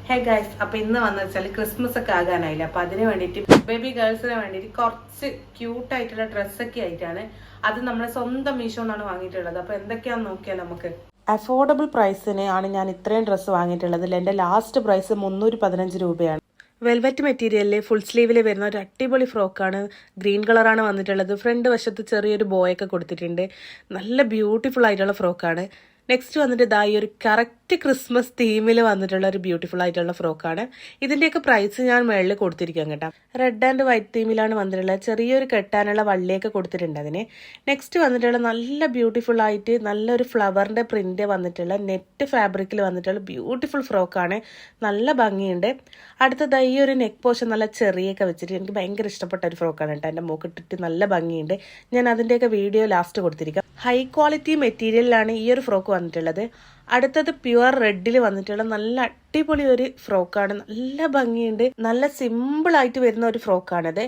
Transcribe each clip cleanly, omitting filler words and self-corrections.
Hey guys, അപ്പൊ ഇന്ന് വന്നു വെച്ചാൽ ക്രിസ്മസ് ഒക്കെ ആകാനായില്ല. അപ്പൊ അതിന് വേണ്ടിയിട്ട് ബേബി ഗേൾസിന് വേണ്ടിയിട്ട് കുറച്ച് ക്യൂട്ടായിട്ടുള്ള ഡ്രസ്സൊക്കെ ആയിട്ടാണ്. അത് നമ്മുടെ സ്വന്തം മീഷോന്നാണ് വാങ്ങിയിട്ടുള്ളത്. അപ്പൊ എന്തൊക്കെയാന്ന് നോക്കിയാൽ നമുക്ക് അഫോർഡബിൾ പ്രൈസിന് ആണ് ഞാൻ ഇത്രയും ഡ്രസ്സ് വാങ്ങിയിട്ടുള്ളത്. എൻ്റെ ലാസ്റ്റ് പ്രൈസ് 315 രൂപയാണ്. വെൽവെറ്റ് മെറ്റീരിയലിൽ ഫുൾ സ്ലീവിൽ വരുന്ന ഒരു അടിപൊളി ഫ്രോക്കാണ്. ഗ്രീൻ കളറാണ് വന്നിട്ടുള്ളത്. ഫ്രണ്ട് വശത്ത് ചെറിയൊരു ബോയൊക്കെ കൊടുത്തിട്ടുണ്ട്. നല്ല ബ്യൂട്ടിഫുൾ ആയിട്ടുള്ള ഫ്രോക്കാണ്. നെക്സ്റ്റ് വന്നിട്ട് ഇതാ ഈ ഒരു കറക്റ്റ് ക്രിസ്മസ് തീമിൽ വന്നിട്ടുള്ള ഒരു ബ്യൂട്ടിഫുൾ ആയിട്ടുള്ള ഫ്രോക്കാണ്. ഇതിൻ്റെയൊക്കെ പ്രൈസ് ഞാൻ മുകളിൽ കൊടുത്തിരിക്കാം കേട്ടോ. റെഡ് ആൻഡ് വൈറ്റ് തീമിലാണ് വന്നിട്ടുള്ളത്. ചെറിയൊരു കെട്ടാനുള്ള വള്ളിയൊക്കെ കൊടുത്തിട്ടുണ്ട് അതിന്. നെക്സ്റ്റ് വന്നിട്ടുള്ള നല്ല ബ്യൂട്ടിഫുൾ ആയിട്ട് നല്ലൊരു ഫ്ലവറിൻ്റെ പ്രിന്റ് വന്നിട്ടുള്ള നെറ്റ് ഫാബ്രിക്കിൽ വന്നിട്ടുള്ള ബ്യൂട്ടിഫുൾ ഫ്രോക്കാണ്. നല്ല ഭംഗിയുണ്ട്. അടുത്തതായി ഈ ഒരു നെക്ക് പോർഷൻ നല്ല ചെറിയൊക്കെ വെച്ചിട്ട് എനിക്ക് ഭയങ്കര ഇഷ്ടപ്പെട്ട ഒരു ഫ്രോക്കാണ് കേട്ടോ. എൻ്റെ മൂക്കിട്ടിട്ട് നല്ല ഭംഗിയുണ്ട്. ഞാൻ അതിൻ്റെയൊക്കെ വീഡിയോ ലാസ്റ്റ് കൊടുത്തിരിക്കാം. ഹൈ ക്വാളിറ്റി മെറ്റീരിയലിലാണ് ഈ ഒരു ഫ്രോക്ക് വന്നിട്ടുള്ളത്. അടുത്തത് പ്യുവർ റെഡിൽ വന്നിട്ടുള്ള നല്ല അടിപൊളി ഒരു ഫ്രോക്കാണ്. നല്ല ഭംഗിയുണ്ട്. നല്ല സിമ്പിൾ ആയിട്ട് വരുന്ന ഒരു ഫ്രോക്കാണിത്.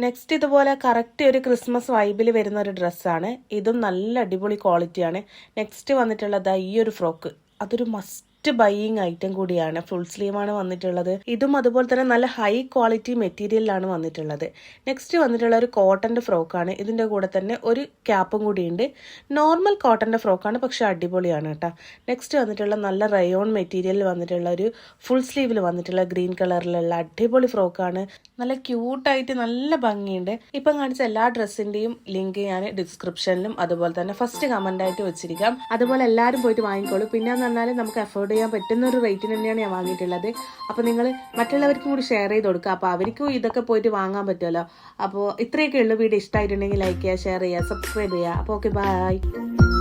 നെക്സ്റ്റ് ഇതുപോലെ കറക്റ്റ് ഒരു ക്രിസ്മസ് വൈബിൽ വരുന്ന ഒരു ഡ്രസ്സാണ്. ഇതും നല്ല അടിപൊളി ക്വാളിറ്റിയാണ്. നെക്സ്റ്റ് വന്നിട്ടുള്ളത് ഈ ഒരു ഫ്രോക്ക്. അതൊരു മസ്റ്റ് ബൈയിങ് ഐറ്റം കൂടിയാണ്. ഫുൾ സ്ലീവാണ് വന്നിട്ടുള്ളത്. ഇതും അതുപോലെ തന്നെ നല്ല ഹൈ ക്വാളിറ്റി മെറ്റീരിയലിലാണ് വന്നിട്ടുള്ളത്. നെക്സ്റ്റ് വന്നിട്ടുള്ള ഒരു കോട്ടന്റെ ഫ്രോക്കാണ്. ഇതിന്റെ കൂടെ തന്നെ ഒരു ക്യാപ്പും കൂടിയുണ്ട്. നോർമൽ കോട്ടന്റെ ഫ്രോക്കാണ്, പക്ഷെ അടിപൊളിയാണ് കേട്ടോ. നെക്സ്റ്റ് വന്നിട്ടുള്ള നല്ല റയോൺ മെറ്റീരിയലിൽ വന്നിട്ടുള്ള ഒരു ഫുൾ സ്ലീവിൽ വന്നിട്ടുള്ള ഗ്രീൻ കളറിലുള്ള അടിപൊളി ഫ്രോക്കാണ്. നല്ല ക്യൂട്ടായിട്ട് നല്ല ഭംഗിയുണ്ട്. ഇപ്പം കാണിച്ച എല്ലാ ഡ്രസ്സിന്റെയും ലിങ്ക് ഞാൻ ഡിസ്ക്രിപ്ഷനിലും അതുപോലെ തന്നെ ഫസ്റ്റ് കമന്റ് ആയിട്ട് വെച്ചിരിക്കാം. അതുപോലെ എല്ലാവരും പോയിട്ട് വാങ്ങിക്കോളൂ. പിന്നെന്ന് പറഞ്ഞാൽ നമുക്ക് അഫോർഡ് ചെയ്യാൻ പറ്റുന്ന ഒരു റേറ്റിന് തന്നെയാണ് ഞാൻ വാങ്ങിയിട്ടുള്ളത്. അപ്പോൾ നിങ്ങൾ മറ്റുള്ളവർക്കും കൂടി ഷെയർ ചെയ്ത് കൊടുക്കുക. അപ്പോൾ അവർക്കും ഇതൊക്കെ പോയിട്ട് വാങ്ങാൻ പറ്റുമല്ലോ. അപ്പോൾ ഇത്രയൊക്കെ ഉള്ളൂ. വീഡിയോ ഇഷ്ടമായിട്ടുണ്ടെങ്കിൽ ലൈക്ക് ചെയ്യുക, ഷെയർ ചെയ്യുക, സബ്സ്ക്രൈബ് ചെയ്യുക. അപ്പോൾ ഓക്കെ, ബൈ.